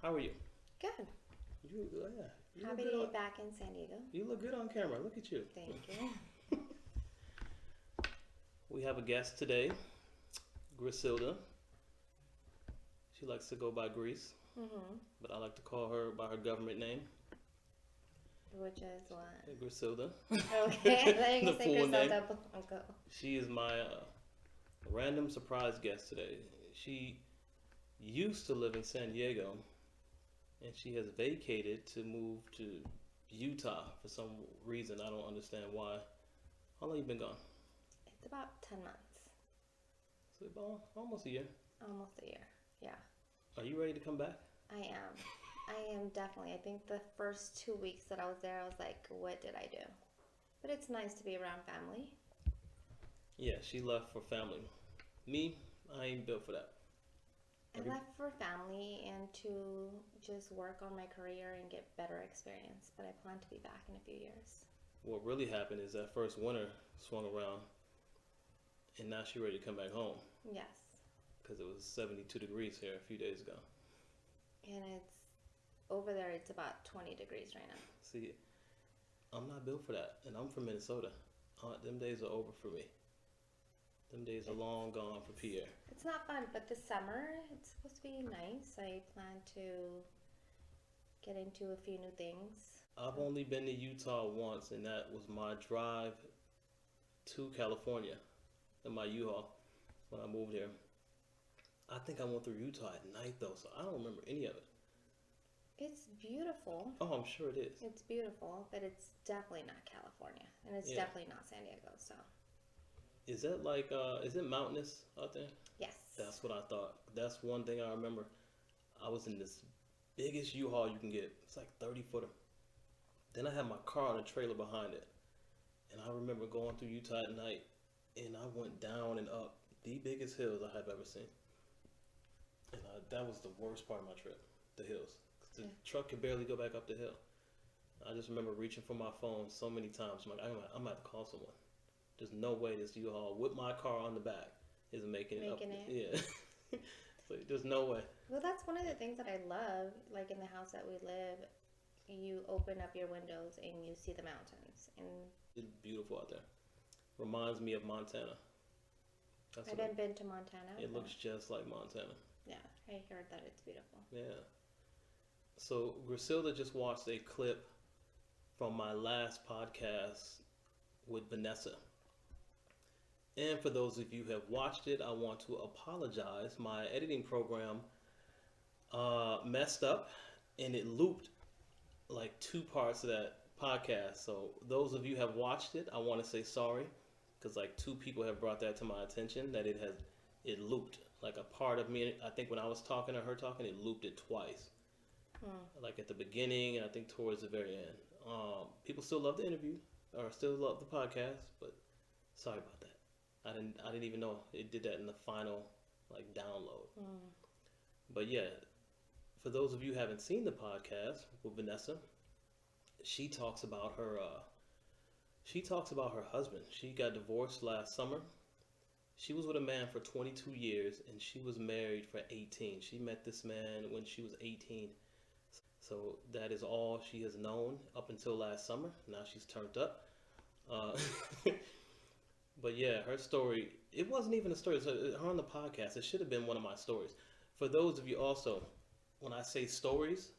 How are you? Good. You look Happy good to be on. back in San Diego. You look good on camera. Look at you. Thank you. We have a guest today, Griselda. She likes to go by Grease, Mm-hmm. but I like to call her by her government name, Which is what? Griselda. Okay, I thought you The were going to say full name. Griselda Blanco. She is my random surprise guest today. She used to live in San Diego, and she has vacated to move to Utah for some reason. I don't understand why. How long you been gone? It's about 10 months. So about almost a year. Almost a year. Yeah, Are you ready to come back? I am. I am definitely. I think the first 2 weeks that I was there, I was like, what did I do? But it's nice to be around family. Yeah, she left for family. Me, I ain't built for that. I left for family and to just work on my career and get better experience. But I plan to be back in a few years. What really happened is that first winter swung around, and now she ready to come back home Yes. because it was 72 degrees here a few days ago. And it's over there, it's about 20 degrees right now. See, I'm not built for that, and I'm from Minnesota. Them days are over for me. Them days are long gone for Pierre. It's not fun, but this summer it's supposed to be nice. I plan to get into a few new things. I've only been to Utah once, and that was my drive to California in my U-Haul when I moved here. I think I went through Utah at night though, so I don't remember any of it. It's beautiful. Oh, I'm sure it is. It's beautiful, but it's definitely not California, and it's Yeah. definitely not San Diego. So, Is that like, is it mountainous out there? yes. That's what I thought. That's one thing I remember. I was in this biggest U-Haul you can get. It's like 30 footer. Then I had my car on a trailer behind it. And I remember going through Utah at night, and I went down and up the biggest hills I have ever seen. And that was the worst part of my trip, the hills. 'Cause the Yeah. truck could barely go back up the hill. I just remember reaching for my phone so many times. I'm like, I'm gonna have to call someone. There's no way this U-Haul with my car on the back is making it up. Making it. Yeah. So there's no way. Well, that's one of the things that I love. Like in the house that we live, you open up your windows and you see the mountains. And It's beautiful out there. Reminds me of Montana. That's I what haven't been to Montana. it but looks just like Montana. yeah, I heard that it's beautiful. Yeah. So Griselda just watched a clip from my last podcast with Vanessa. And for those of you who have watched it, I want to apologize. My editing program messed up and it looped like two parts of that podcast. So those of you who have watched it, I want to say sorry because like two people have brought that to my attention that it looped like a part of me. I think when I was talking to her talking, it looped it twice, like at the beginning and I think towards the very end. People still love the interview or still love the podcast, but sorry about that. I didn't even know it did that in the final like download. But yeah, for those of you who haven't seen the podcast with Vanessa, she talks about her husband. She got divorced last summer. She was with a man for 22 years and she was married for 18. She met this man when she was 18. So that is all she has known up until last summer. Now she's turned up. Uh, but yeah, her story, it wasn't even a story. So her on the podcast, it should have been one of my stories. For those of you also, when I say stories,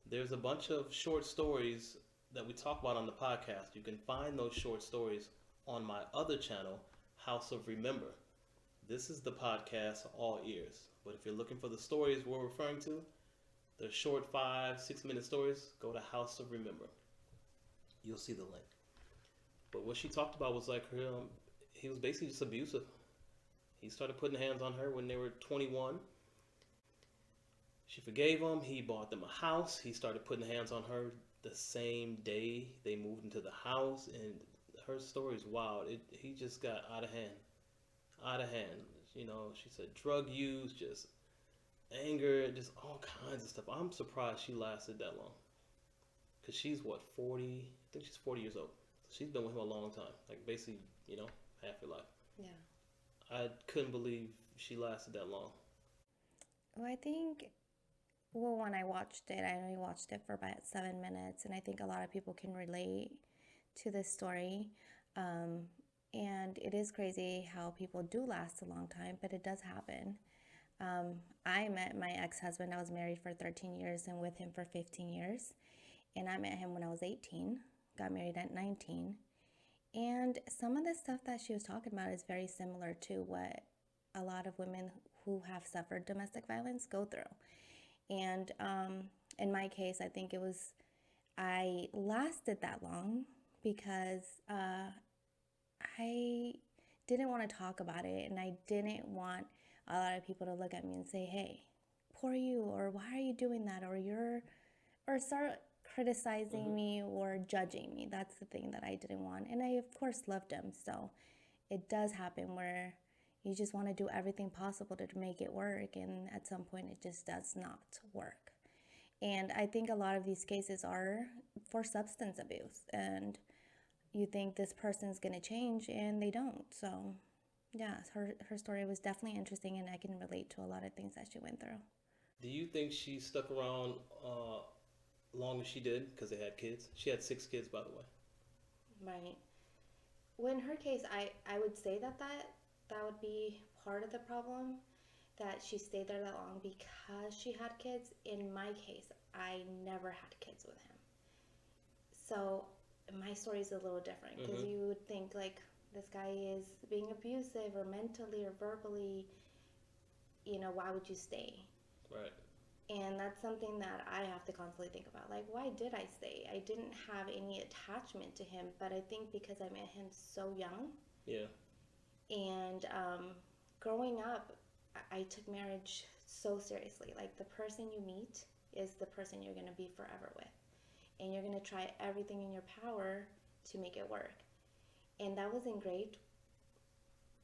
there's a bunch of short stories that we talk about on the podcast. You can find those short stories on my other channel, House of Remember. This is the podcast, All Ears. But if you're looking for the stories we're referring to, the short 5-6 minute stories, go to House of Remember. You'll see the link. But what she talked about was like he was basically just abusive. He started putting hands on her when they were 21. She forgave him. He bought them a house. He started putting hands on her the same day they moved into the house. And her story is wild. He just got out of hand. Out of hand. You know, she said drug use, just anger, just all kinds of stuff. I'm surprised she lasted that long. Because she's what, 40? I think she's 40 years old. So she's been with him a long time. Like basically, you know, half her life. Yeah. I couldn't believe she lasted that long. Well, I think Well, when I watched it, I only watched it for about 7 minutes, and I think a lot of people can relate to this story. Um, and it is crazy how people do last a long time, but it does happen. I met my ex husband. I was married for 13 years and with him for 15 years. And I met him when I was 18, got married at 19. And some of the stuff that she was talking about is very similar to what a lot of women who have suffered domestic violence go through. And in my case, I think I lasted that long because I didn't want to talk about it, and I didn't want a lot of people to look at me and say, hey, poor you, or why are you doing that, or start criticizing me or judging me. That's the thing that I didn't want. And I, of course, loved him. So it does happen where you just want to do everything possible to make it work. And at some point, it just does not work. And I think a lot of these cases are for substance abuse. And you think this person's going to change, and they don't. So, yeah, her story was definitely interesting, and I can relate to a lot of things that she went through. Do you think she stuck around long as she did because they had kids? She had 6 kids, by the way. Right. Well, in her case, I would say that would be part of the problem, that she stayed there that long because she had kids. In my case, I never had kids with him. So my story is a little different because you would think like this guy is being abusive or mentally or verbally, why would you stay? Right. And that's something that I have to constantly think about. Like, why did I stay? I didn't have any attachment to him, but I think because I met him so young. Yeah. And growing up, I took marriage so seriously. Like, the person you meet is the person you're going to be forever with. And you're going to try everything in your power to make it work. And that was ingrained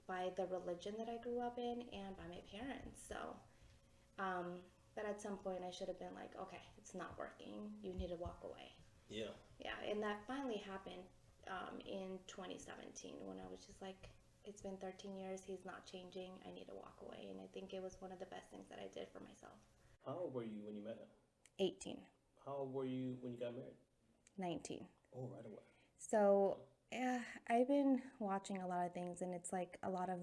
by the religion that I grew up in and by my parents. So, but at some point I should have been like, okay, it's not working. You need to walk away. Yeah. Yeah, and that finally happened in 2017 when I was just like, it's been 13 years, he's not changing, I need to walk away. And I think it was one of the best things that I did for myself. How old were you when you met him? 18. How old were you when you got married? 19. Oh, right away. So, yeah, I've been watching a lot of things, and it's like a lot of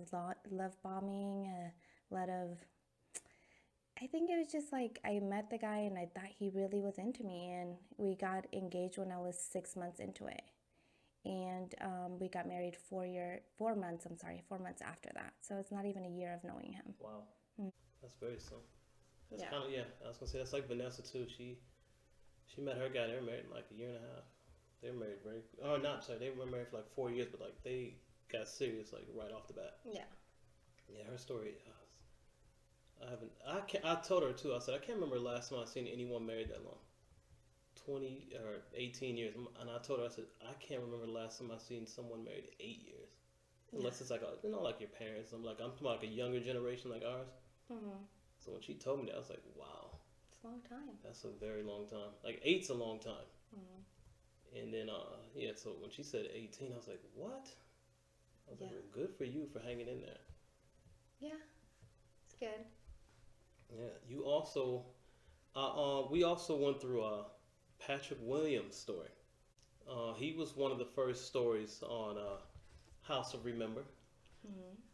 love bombing, a lot of... I think it was just like I met the guy and I thought he really was into me, and we got engaged when I was 6 months into it. And we got married 4 months after that. So it's not even a year of knowing him. Wow. That's very soon. That's Yeah. kind of, I was going to say, that's like Vanessa too. She met her guy, they were married in like a year and a half. They were married they were married for like 4 years, but like they got serious like right off the bat. Yeah. Yeah, her story, I told her too, I said, I can't remember the last time I seen anyone married that long. 20 or 18 years. And I told her, I said, I can't remember the last time I seen someone married 8 years. Unless it's like, like your parents. I'm talking about like a younger generation like ours. So when she told me that, I was like, wow. It's a long time. That's a very long time. Like 8's a long time. And then, so when she said 18, I was like, what? I was like, well, good for you for hanging in there. Yeah, it's good. Yeah, you also, we also went through Patrick Williams' story. He was one of the first stories on House of Remember,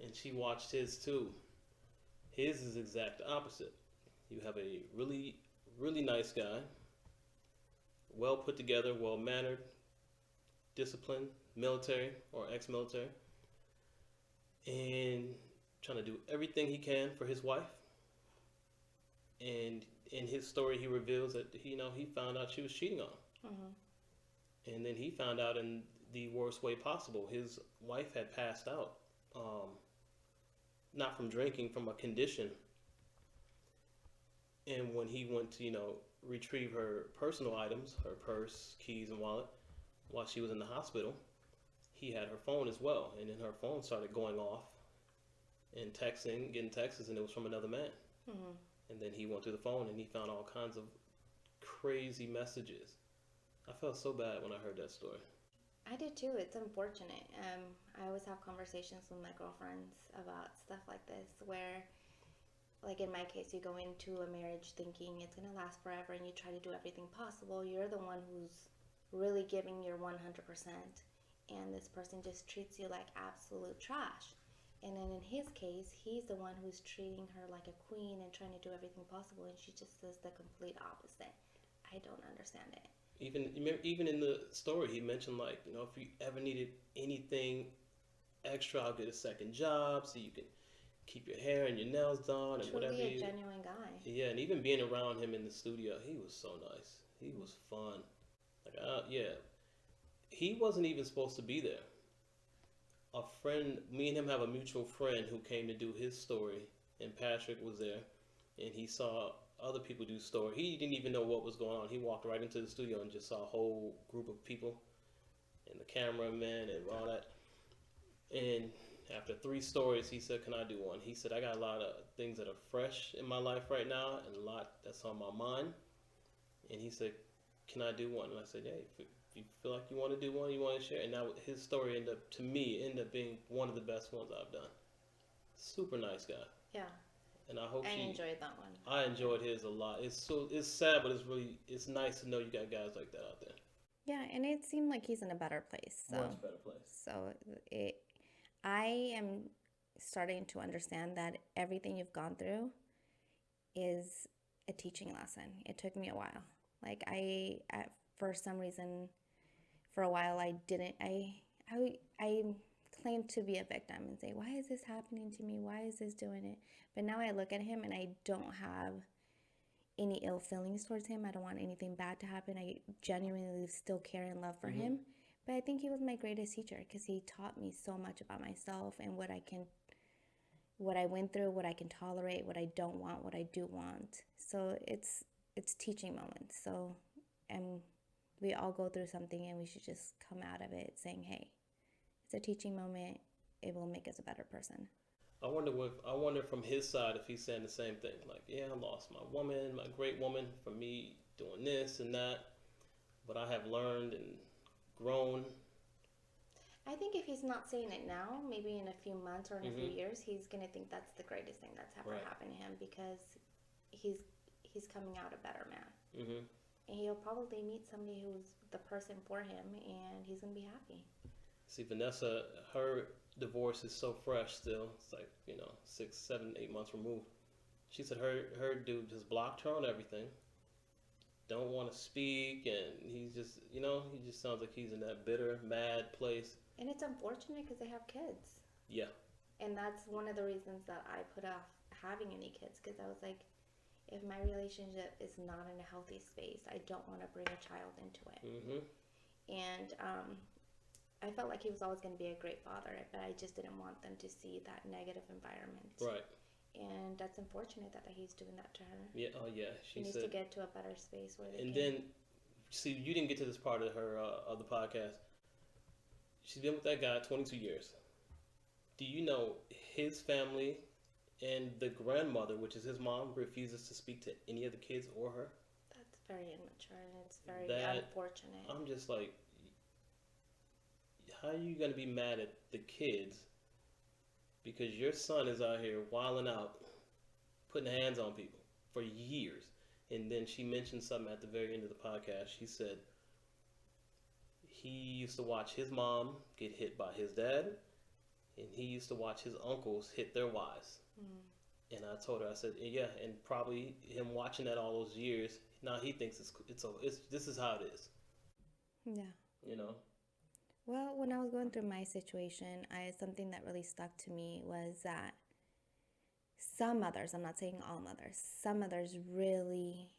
and she watched his too. His is exact opposite. You have a really, really nice guy, well put together, well mannered, disciplined, military or ex-military, and trying to do everything he can for his wife. And in his story, he reveals that he found out she was cheating on him, and then he found out in the worst way possible. His wife had passed out, not from drinking, from a condition. And when he went to retrieve her personal items, her purse, keys, and wallet, while she was in the hospital, he had her phone as well, and then her phone started going off and getting texts, and it was from another man. And then he went through the phone and he found all kinds of crazy messages. I felt so bad when I heard that story. I did too. It's unfortunate. I always have conversations with my girlfriends about stuff like this where like in my case, you go into a marriage thinking it's going to last forever and you try to do everything possible. You're the one who's really giving your 100%, and this person just treats you like absolute trash. And then in his case, he's the one who's treating her like a queen and trying to do everything possible, and she just does the complete opposite. I don't understand it. Even in the story, he mentioned, like, you know, if you ever needed anything extra, I'll get a second job so you can keep your hair and your nails done and whatever. Truly a genuine guy. Yeah, and even being around him in the studio, he was so nice. He was fun. Like, yeah, he wasn't even supposed to be there. A friend, me and him have a mutual friend who came to do his story, and Patrick was there, and he saw other people do story. He didn't even know what was going on. He walked right into the studio and just saw a whole group of people, and the cameraman and all that. And after 3 stories, he said, "Can I do one?" He said, "I got a lot of things that are fresh in my life right now, and a lot that's on my mind." And he said, "Can I do one?" And I said, "Yeah, if you feel like you want to do one, you want to share." And now his story ended up being one of the best ones I've done. Super nice guy. Yeah. And I hope I enjoyed that one. I enjoyed his a lot. It's sad, but it's nice to know you got guys like that out there. Yeah, and it seemed like he's in a better place. So, Much better place. So I am starting to understand that everything you've gone through is a teaching lesson. It took me a while. Like for some reason, for a while I claimed to be a victim and say, why is this happening to me? Why is this doing it? But now I look at him and I don't have any ill feelings towards him. I don't want anything bad to happen. I genuinely still care and love for him. But I think he was my greatest teacher because he taught me so much about myself and what I went through, what I can tolerate, what I don't want, what I do want. So it's teaching moments. So we all go through something and we should just come out of it saying, hey, it's a teaching moment. It will make us a better person. I wonder from his side if he's saying the same thing. Like, yeah, I lost my woman, my great woman, for me doing this and that, but I have learned and grown. I think if he's not saying it now, maybe in a few months or in a few years, he's gonna think that's the greatest thing that's ever happened to him because he's coming out a better man. And he'll probably meet somebody who's the person for him, and he's gonna be happy. See, Vanessa, her divorce is so fresh still. It's like, 6, 7, 8 months removed. She said her dude just blocked her on everything. Don't want to speak, and he's just, he just sounds like he's in that bitter, mad place. And it's unfortunate because they have kids. Yeah. And that's one of the reasons that I put off having any kids, because I was like, if my relationship is not in a healthy space, I don't want to bring a child into it. And I felt like he was always going to be a great father, but I just didn't want them to see that negative environment. Right. And that's unfortunate that he's doing that to her. Yeah. Oh, yeah. She needs to get to a better space where they can. And then, see, you didn't get to this part of her of the podcast. She's been with that guy 22 years. Do you know his family and the grandmother, which is his mom, refuses to speak to any of the kids or her? That's very immature, and it's very unfortunate. I'm just like, how are you going to be mad at the kids because your son is out here wilding out, putting hands on people for years? And then she mentioned something at the very end of the podcast. She said he used to watch his mom get hit by his dad, and he used to watch his uncles hit their wives. And I told her, I said, yeah, and probably him watching that all those years, now he thinks this is how it is. Yeah. Well, when I was going through my situation, something that really stuck to me was that some mothers, I'm not saying all mothers, some mothers really,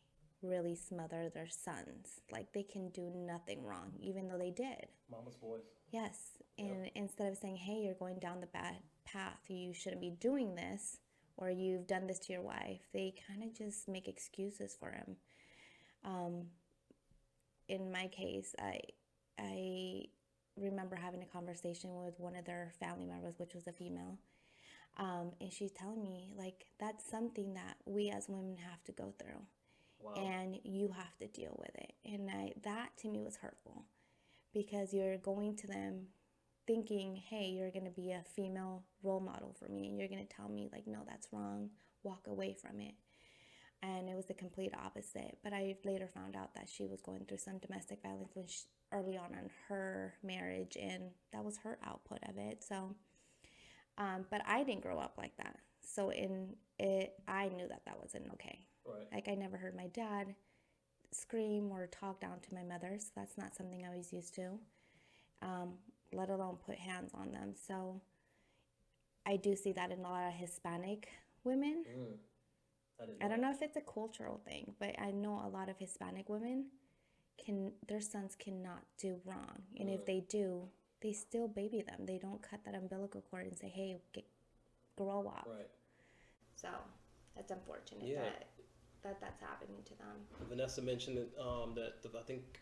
really smother their sons. Like they can do nothing wrong, even though they did. Mama's boys. Yes. And instead of saying, hey, you're going down the bad path, you shouldn't be doing this, or you've done this to your wife, they kind of just make excuses for him. In my case, I remember having a conversation with one of their family members, which was a female, and she's telling me, like, that's something that we as women have to go through. Wow. And you have to deal with it. And that to me was hurtful, because you're going to them thinking, hey, you're going to be a female role model for me and you're going to tell me, like, no, that's wrong, walk away from it. And it was the complete opposite. But I later found out that she was going through some domestic violence early on in her marriage, and that was her output of it. So, but I didn't grow up like that. So I knew that that wasn't okay. Right. Like, I never heard my dad scream or talk down to my mother, so that's not something I was used to, let alone put hands on them. So I do see that in a lot of Hispanic women. I don't know if it's a cultural thing, but I know a lot of Hispanic women their sons cannot do wrong. And if they do, they still baby them. They don't cut that umbilical cord and say, hey, grow up. Right. So that's unfortunate that's happening to them. Vanessa mentioned that I think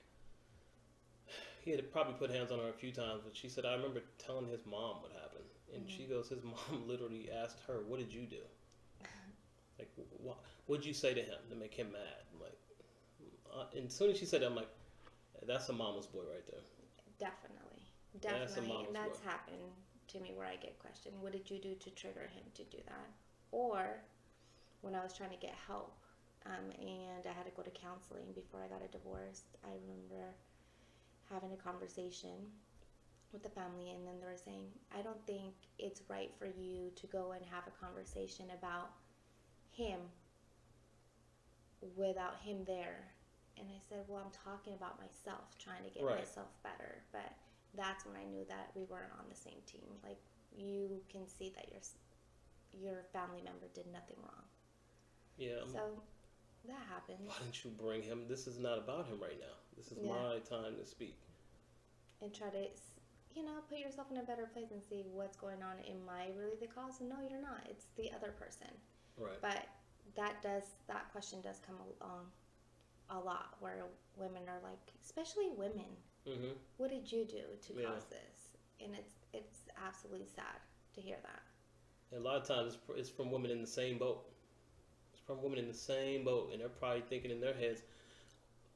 he had probably put hands on her a few times, but she said, I remember telling his mom what happened. And she goes, his mom literally asked her, what did you do? Like, what'd you say to him to make him mad? I'm like, and as soon as she said that, I'm like, that's a mama's boy right there. Definitely. And that's happened to me where I get questioned, what did you do to trigger him to do that? Or when I was trying to get help, and I had to go to counseling before I got a divorce, I remember having a conversation with the family, and then they were saying, I don't think it's right for you to go and have a conversation about him without him there. And I said, well, I'm talking about myself, trying to get myself better. But that's when I knew that we weren't on the same team. Like, you can see that your family member did nothing wrong. Yeah. So that happened. Why didn't you bring him? This is not about him right now. This is my time to speak. And try to, put yourself in a better place and see what's going on. Am I really the cause? No, you're not. It's the other person. Right. But that question does come along a lot, where women are like, especially women, what did you do to cause this? And it's absolutely sad to hear that. And a lot of times it's from women in the same boat. It's from women in the same boat, and they're probably thinking in their heads,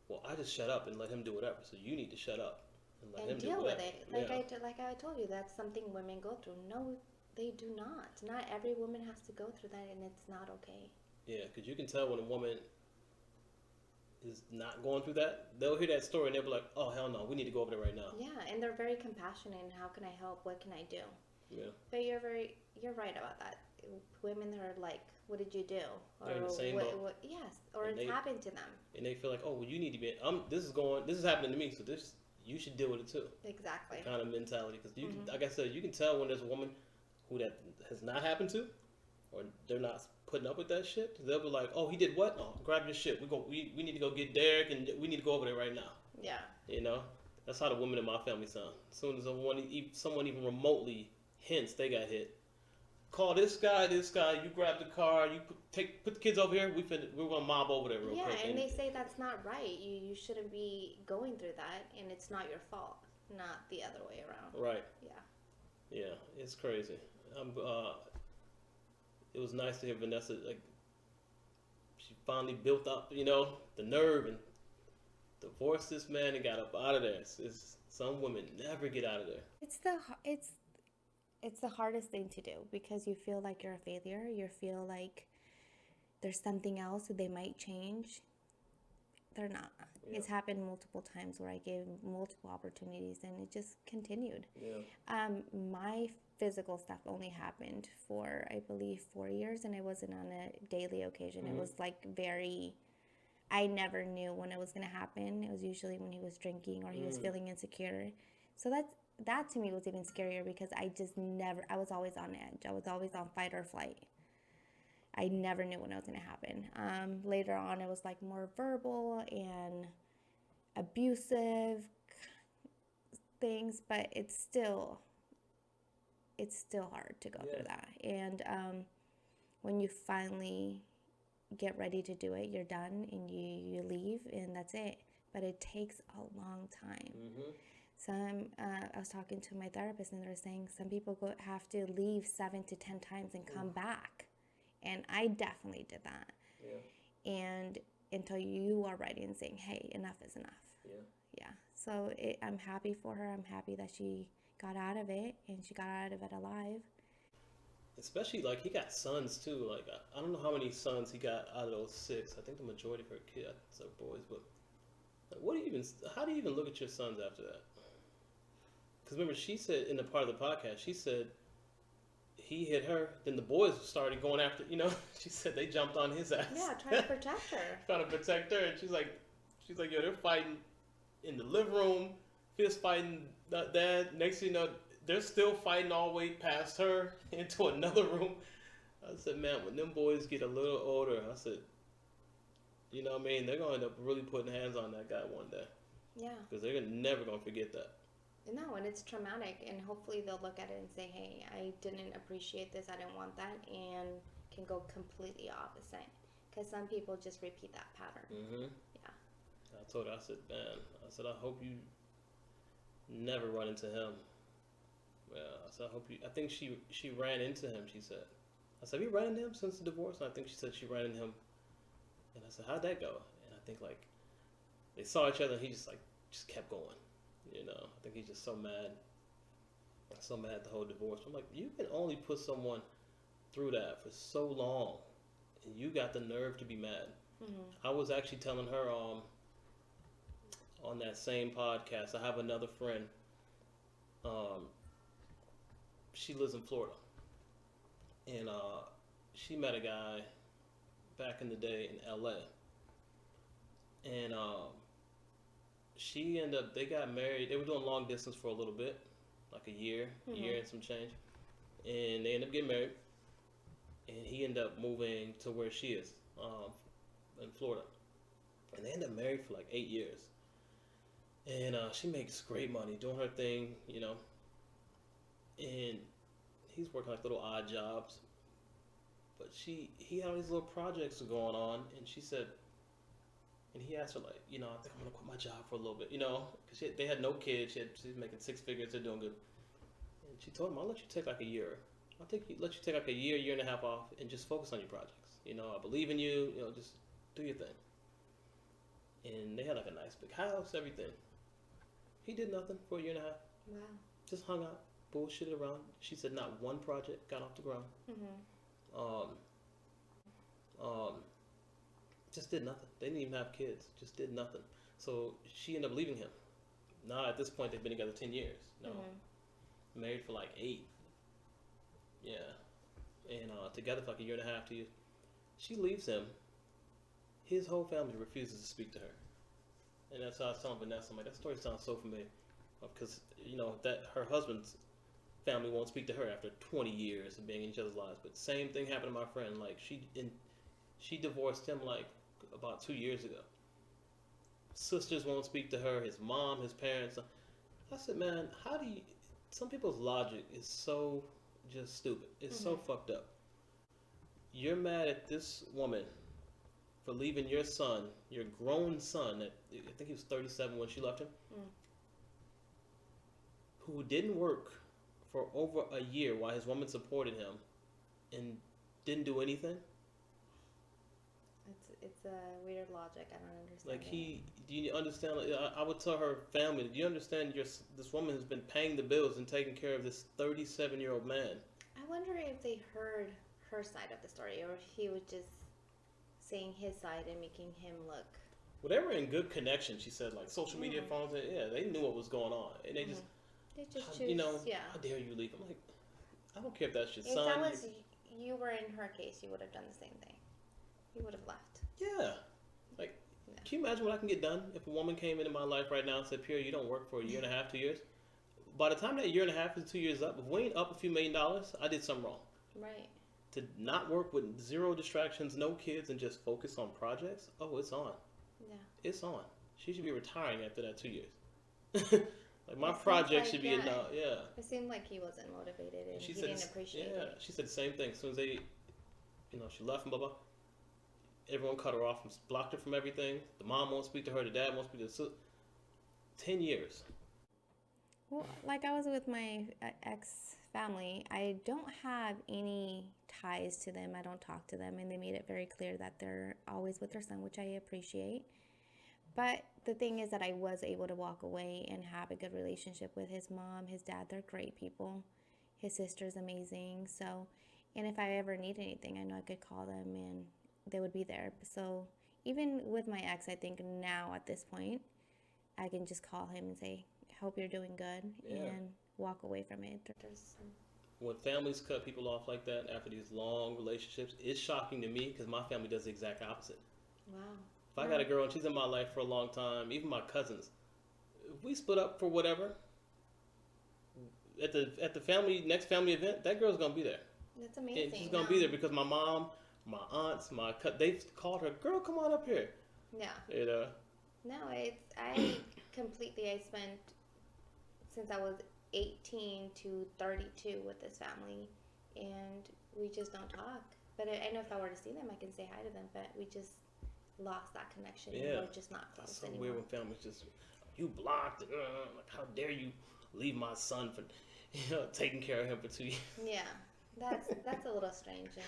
well, I just shut up and let him do whatever, so you need to shut up and let him deal do whatever. with it. Like I told you, that's something women go through. No, they do not. Not every woman has to go through that, and it's not okay. Yeah, because you can tell when a woman is not going through that. They'll hear that story and they'll be like, oh, hell no, we need to go over there right now. Yeah, and they're very compassionate. And how can I help? What can I do? Yeah. But you're right about that. Women are like, what did you do? Or they're in the same boat. Yes, or it's happened to them. And they feel like, oh, well, you need to be, this is happening to me, so you should deal with it too. Exactly. That kind of mentality. Because you can, like I said, you can tell when there's a woman who that has not happened to, or they're not putting up with that shit. They'll be like, oh, he did what? Oh, grab your shit. We need to go get Derek, and we need to go over there right now. Yeah. That's how the women in my family sound. As soon as someone even remotely hints they got hit, call this guy, you grab the car, you put the kids over here, we're gonna mob over there real quick. Yeah, and they say that's not right. You shouldn't be going through that, and it's not your fault, not the other way around. Right. Yeah. Yeah, it's crazy. It was nice to hear Vanessa, like, she finally built up, the nerve and divorced this man and got up out of there. Some women never get out of there. It's the hardest thing to do, because you feel like you're a failure. You feel like there's something else that they might change. They're not. Yeah. It's happened multiple times where I gave multiple opportunities and it just continued. Yeah. My physical stuff only happened for, I believe, 4 years, and it wasn't on a daily occasion. It was like I never knew when it was going to happen. It was usually when he was drinking or he was feeling insecure. So that to me was even scarier, because I was always on edge. I was always on fight or flight. I never knew when it was going to happen. Later on, it was like more verbal and abusive things, but it's still hard to go through that. And when you finally get ready to do it, you're done and you leave, and that's it. But it takes a long time. I was talking to my therapist, and they were saying some people have to leave 7 to 10 times and come back. And I definitely did that. Yeah. And until you are ready and saying, hey, enough is enough. Yeah. Yeah. So I'm happy for her. I'm happy that she got out of it, and she got out of it alive. Especially like he got sons too. Like I don't know how many sons he got out of those six. I think the majority of her kids are boys. But like, what do you even? How do you even look at your sons after that? Because remember, she said in the part of the podcast, she said he hit her. Then the boys started going after. You know, she said they jumped on his ass. Yeah, trying to protect her. Trying to protect her, and she's like, yo, they're fighting in the living room, fist fighting. Dad. Next thing you know, they're still fighting all the way past her into another room. I said, man, when them boys get a little older, I said, you know what I mean? They're going to end up really putting hands on that guy one day. Yeah. Because they're never going to forget that. No, and it's traumatic, and hopefully they'll look at it and say, hey, I didn't appreciate this, I didn't want that, and can go completely opposite. Because some people just repeat that pattern. Mm-hmm. Yeah. I told her, I said, man, I hope you never run into him. Yeah, I said, I think she ran into him, she said. I said, have you ran into him since the divorce? And I think she said she ran into him. And I said, how'd that go? And I think like they saw each other and he just kept going. You know, I think he's just so mad at the whole divorce. I'm like, you can only put someone through that for so long, and you got the nerve to be mad. Mm-hmm. I was actually telling her on that same podcast, I have another friend. She lives in Florida, and she met a guy back in the day in LA, and they got married. They were doing long distance for a little bit, like a year and some change, and they ended up getting married. And he ended up moving to where she is, in Florida, and they ended up married for like 8 years. And she makes great money doing her thing, you know. And he's working like little odd jobs, but he had all these little projects going on, and she said. And he asked her, like, you know, I think I'm going to quit my job for a little bit, you know, because they had no kids. She was making six figures. They're doing good. And she told him, I'll let you take like a year. Let you take like a year and a half off and just focus on your projects. You know, I believe in you. You know, just do your thing. And they had like a nice big house, everything. He did nothing for a year and a half. Wow. Just hung out, bullshitted around. She said not one project got off the ground. Mm-hmm. Just did nothing. They didn't even have kids. Just did nothing. So she ended up leaving him. Now at this point they've been together 10 years. No, married for like 8. Yeah, and together for like a year and a half, 2 years. She leaves him. His whole family refuses to speak to her, and that's how I was telling Vanessa. I'm like, that story sounds so familiar, because you know that her husband's family won't speak to her after 20 years of being in each other's lives. But same thing happened to my friend. Like she divorced him like about 2 years ago. Sisters won't speak to her, his mom, his parents. I said, man, how do you... Some people's logic is so just stupid. It's so fucked up. You're mad at this woman for leaving your son, your grown son, I think he was 37 when she left him, who didn't work for over a year while his woman supported him and didn't do anything. It's a weird logic. I don't understand. Like do you understand? Like, I would tell her family, do you understand? This woman has been paying the bills and taking care of this 37-year-old man. I wonder if they heard her side of the story, or if he was just saying his side and making him look. Well, they were in good connection. She said, like social media phones. Yeah, they knew what was going on, and they just choose. You know, how dare you leave? I'm like, I don't care if that's your son. If that was you were in her case, you would have done the same thing. You would have left. Yeah. Like, can you imagine what I can get done if a woman came into my life right now and said, Pierre, you don't work for a year and a half, 2 years? By the time that year and a half is 2 years up, if we ain't up a few $1 million, I did something wrong. Right. To not work with zero distractions, no kids, and just focus on projects, oh, it's on. Yeah. It's on. She should be retiring after that 2 years. Like, my project should be enough. Yeah. It seemed like he wasn't motivated and he didn't appreciate it. Yeah, she said the same thing. As soon as they, she left and blah, blah. Everyone cut her off, blocked her from everything. The mom won't speak to her. The dad won't speak to her. So, 10 years. Well, like I was with my ex family, I don't have any ties to them. I don't talk to them, and they made it very clear that they're always with their son, which I appreciate. But the thing is that I was able to walk away and have a good relationship with his mom, his dad. They're great people. His sister's amazing. So, and if I ever need anything, I know I could call them and they would be there. So, even with my ex, I think now at this point, I can just call him and say, "Hope you're doing good," Yeah. and walk away from it. There's, When families cut people off like that after these long relationships, it's shocking to me because my family does the exact opposite. wow. If I got a girl and she's in my life for a long time, even my cousins, if we split up for whatever, at the family next family event, that girl's gonna be there. That's amazing. And she's gonna be there because my mom, my aunts, they've called her, girl, come on up here. Yeah. You know. No, I completely, I spent, since I was 18 to 32 with this family, and we just don't talk. But I know if I were to see them, I can say hi to them, but we just lost that connection. Yeah. We're just not close It's so anymore. weird when families just, you blocked, and, like, how dare you leave my son for, taking care of him for 2 years. Yeah, that's a little strange. And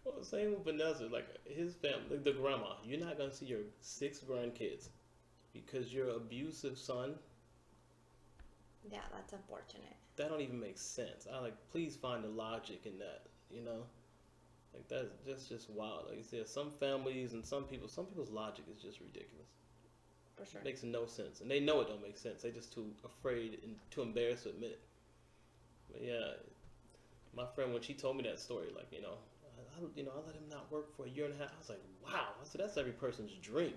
Well, same with Vanessa, like his family, like the grandma. You're not gonna see your 6 grandkids because your abusive son. yeah, that's unfortunate. That don't even make sense. Please find the logic in that. You know, like that's just wild. Like you said, some families and some people's logic is just ridiculous. For sure. It makes no sense, and they know it don't make sense. They're just too afraid and too embarrassed to admit it. But yeah, my friend, when she told me that story, like, I let him not work for a year and a half. I was like, wow. I said, that's every person's dream,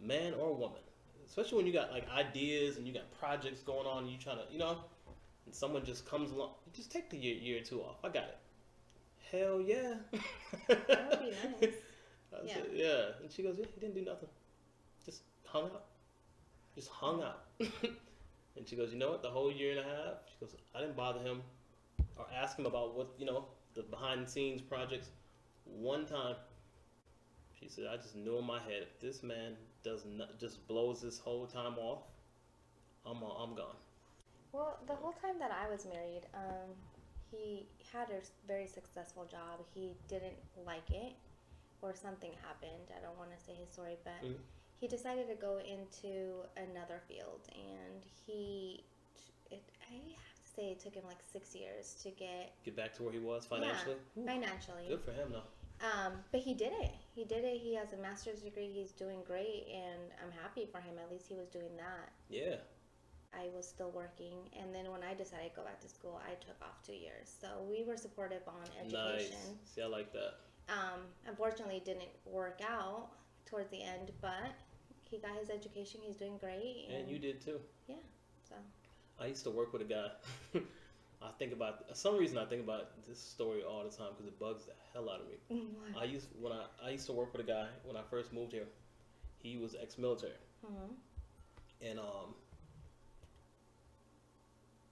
man or woman. Especially when you got like ideas and you got projects going on and you trying to, and someone just comes along. Just take the year or two off. I got it. Hell yeah. That would be nice. I said, yeah. And she goes, yeah, he didn't do nothing. Just hung out. Just hung out. And she goes, you know what? The whole year and a half, she goes, I didn't bother him or ask him about what, the behind the scenes projects. One time, she said, I just knew in my head, if this man does not just blows this whole time off, I'm gone. Well, the whole time that I was married, he had a very successful job. He didn't like it, or something happened. I don't want to say his story, but he decided to go into another field, and I have to say it took him like 6 years to get back to where he was financially. Yeah, financially. Good for him, though. But he did it. He has a master's degree. He's doing great, and I'm happy for him. At least he was doing that. Yeah. I was still working, and then when I decided to go back to school, I took off 2 years. So we were supportive on education. Nice. See, I like that. Unfortunately, it didn't work out towards the end, but he got his education. He's doing great. And you did too. Yeah. So. I used to work with a guy. Some reason I think about this story all the time because it bugs the hell out of me. What? I used to work with a guy when I first moved here. He was ex-military, and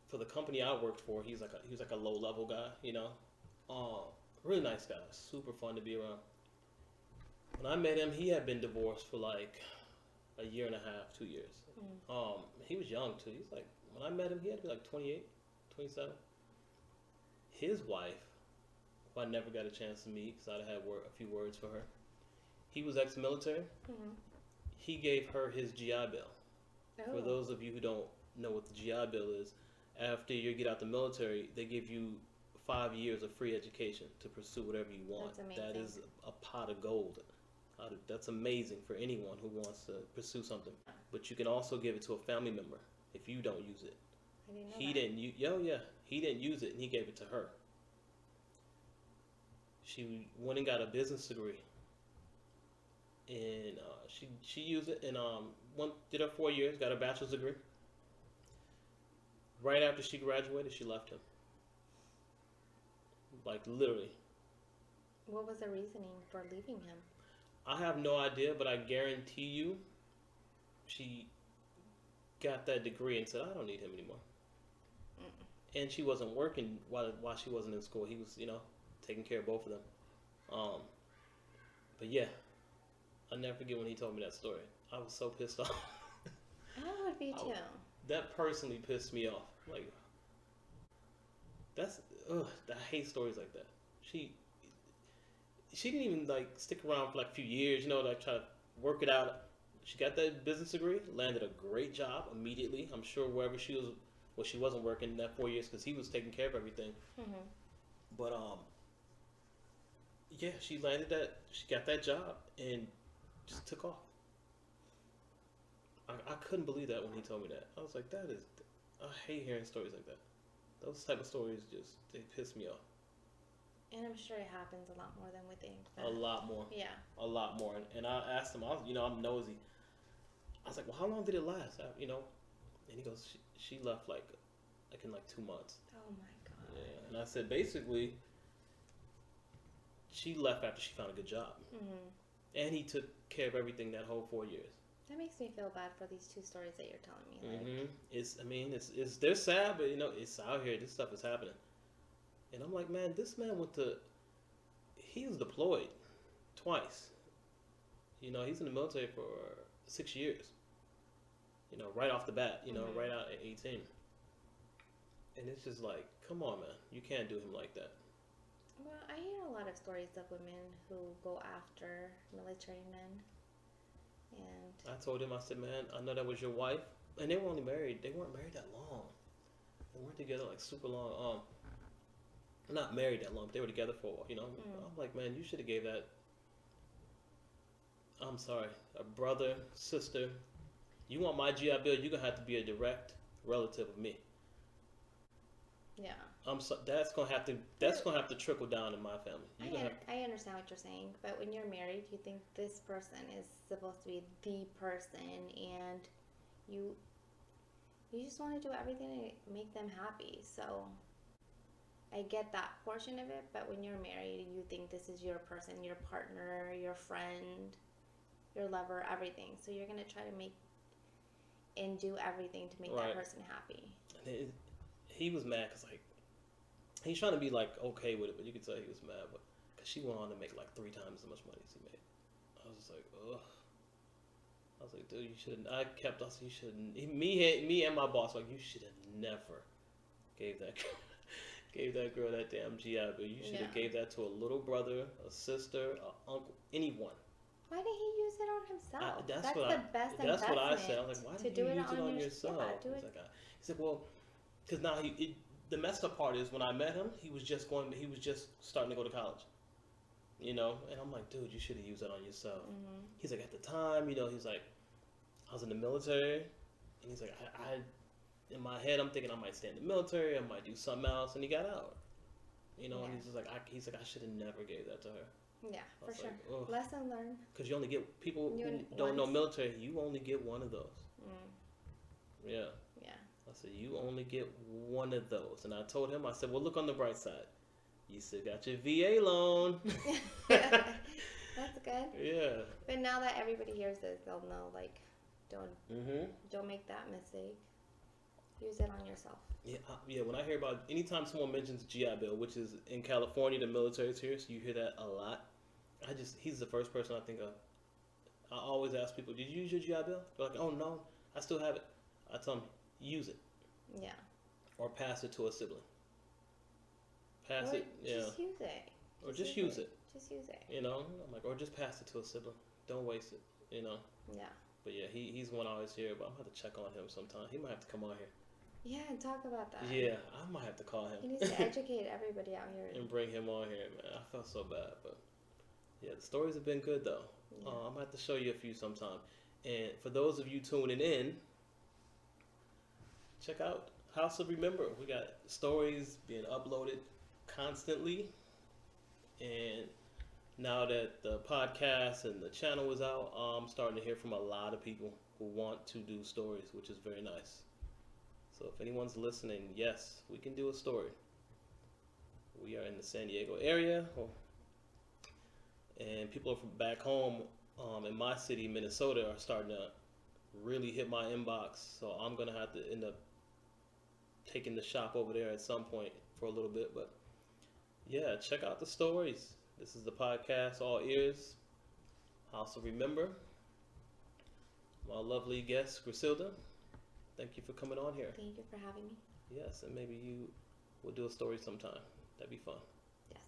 for the company I worked for, he was like a low-level guy, really nice guy, super fun to be around. When I met him, he had been divorced for like a year and a half, 2 years. He was young too. He's like, when I met him, he had to be like 28, 27. His wife, who I never got a chance to meet because I had a few words for her. He was ex-military. He gave her his GI Bill. Oh. For those of you who don't know what the GI Bill is, after you get out the military, they give you 5 years of free education to pursue whatever you want. That's amazing. That is a pot of gold. That's amazing for anyone who wants to pursue something. But you can also give it to a family member if you don't use it. I didn't know He that. didn't use. He didn't use it, and he gave it to her. She went and got a business degree, and she used it, and did her 4 years, got a bachelor's degree. Right after she graduated, she left him. Like literally. What was the reasoning for leaving him? I have no idea, but I guarantee you, she got that degree and said, I don't need him anymore. And she wasn't working while she wasn't in school. He was, taking care of both of them. But yeah, I'll never forget when he told me that story. I was so pissed off. I would be too. That personally pissed me off. Like, I hate stories like that. She didn't even like stick around for like a few years, like try to work it out. she got that business degree, landed a great job immediately. I'm sure wherever she was, well, she wasn't working that 4 years because he was taking care of everything. Mm-hmm. But yeah, she landed that. She got that job and just took off. I couldn't believe that when he told me that. I was like, that is. I hate hearing stories like that. Those type of stories just they piss me off. And I'm sure it happens a lot more than we think. A lot more. Yeah. A lot more. And I asked him. I'm nosy. I was like, well, how long did it last? And he goes, she left like in like 2 months. Oh my God. Yeah. And I said, basically, she left after she found a good job. Mm-hmm. And he took care of everything that whole 4 years. That makes me feel bad for these two stories that you're telling me. Like, It's they're sad, but it's out here. This stuff is happening, and I'm like, man, this man he was deployed twice. He's in the military for 6 years. Right off the bat. Right out at 18, and it's just like, come on, man, you can't do him like that. well, I hear a lot of stories of women who go after military men. And I told him, I said, man, I know that was your wife, and they were only married. They weren't married that long. They weren't together like super long. Not married that long, but they were together for a while. I'm like, man, you should have gave that. I'm sorry, a brother, sister. You want my GI Bill? You're gonna have to be a direct relative of me. yeah. That's gonna have to trickle down in my family. I understand what you're saying, but when you're married, you think this person is supposed to be the person, and you just want to do everything to make them happy. So I get that portion of it, but when you're married, you think this is your person, your partner, your friend, your lover, everything. So you're gonna try to make and do everything to make that person happy. And he was mad because he's trying to be like okay with it, but you could tell he was mad, but because she went on to make like 3 times as much money as he made. I was just like, ugh. I was like, dude, you shouldn't. I said, you shouldn't. Me and my boss like, you should have never gave that girl that damn GI Bill. You should have gave that to a little brother, a sister, an uncle, anyone. Why did he use it on himself? That's the best investment. That's what I said. I was like, why did you use it on yourself? Yeah, He said, well, because now the messed up part is when I met him, he was just starting to go to college. And I'm like, dude, you should have used that on yourself. Mm-hmm. He's like, at the time, he's like, I was in the military, and he's like, I in my head, I'm thinking I might stay in the military, I might do something else, and he got out. And he's just like, he's like, I should have never gave that to her. Yeah, for sure. Like, lesson learned. Because you only get people who don't know military. You only get one of those. Yeah. Yeah. I said, you only get one of those. And I told him, I said, well, look on the bright side. You still got your VA loan. That's good. Yeah. But now that everybody hears this, they'll know, like, don't make that mistake. Use it on yourself. Yeah. When I hear about, anytime someone mentions GI Bill, which is in California, the military is here, so you hear that a lot. He's the first person I think of. I always ask people, did you use your GI Bill? They're like, oh no, I still have it. I tell them, use it. Yeah. Or pass it to a sibling. Just use it. Or just use it. Just use it. I'm like, or just pass it to a sibling. Don't waste it. Yeah. But yeah, he's one I always hear about. I'm gonna have to check on him sometime. He might have to come on here. Yeah, and talk about that. Yeah, I might have to call him. He needs to educate everybody out here. And bring him on here, man. I felt so bad, but yeah, the stories have been good though. Yeah. I'm gonna have to show you a few sometime. And for those of you tuning in, check out House of Remember. We got stories being uploaded constantly, and now that the podcast and the channel is out, I'm starting to hear from a lot of people who want to do stories, which is very nice. So if anyone's listening, yes, we can do a story. We are in the San Diego area, and people from back home in my city, Minnesota, are starting to really hit my inbox. So I'm going to have to end up taking the shop over there at some point for a little bit. But yeah, check out the stories. This is the podcast, All Ears, House of Remember. My lovely guest, Griselda. Thank you for coming on here. Thank you for having me. Yes, and maybe you will do a story sometime. That'd be fun. Yes.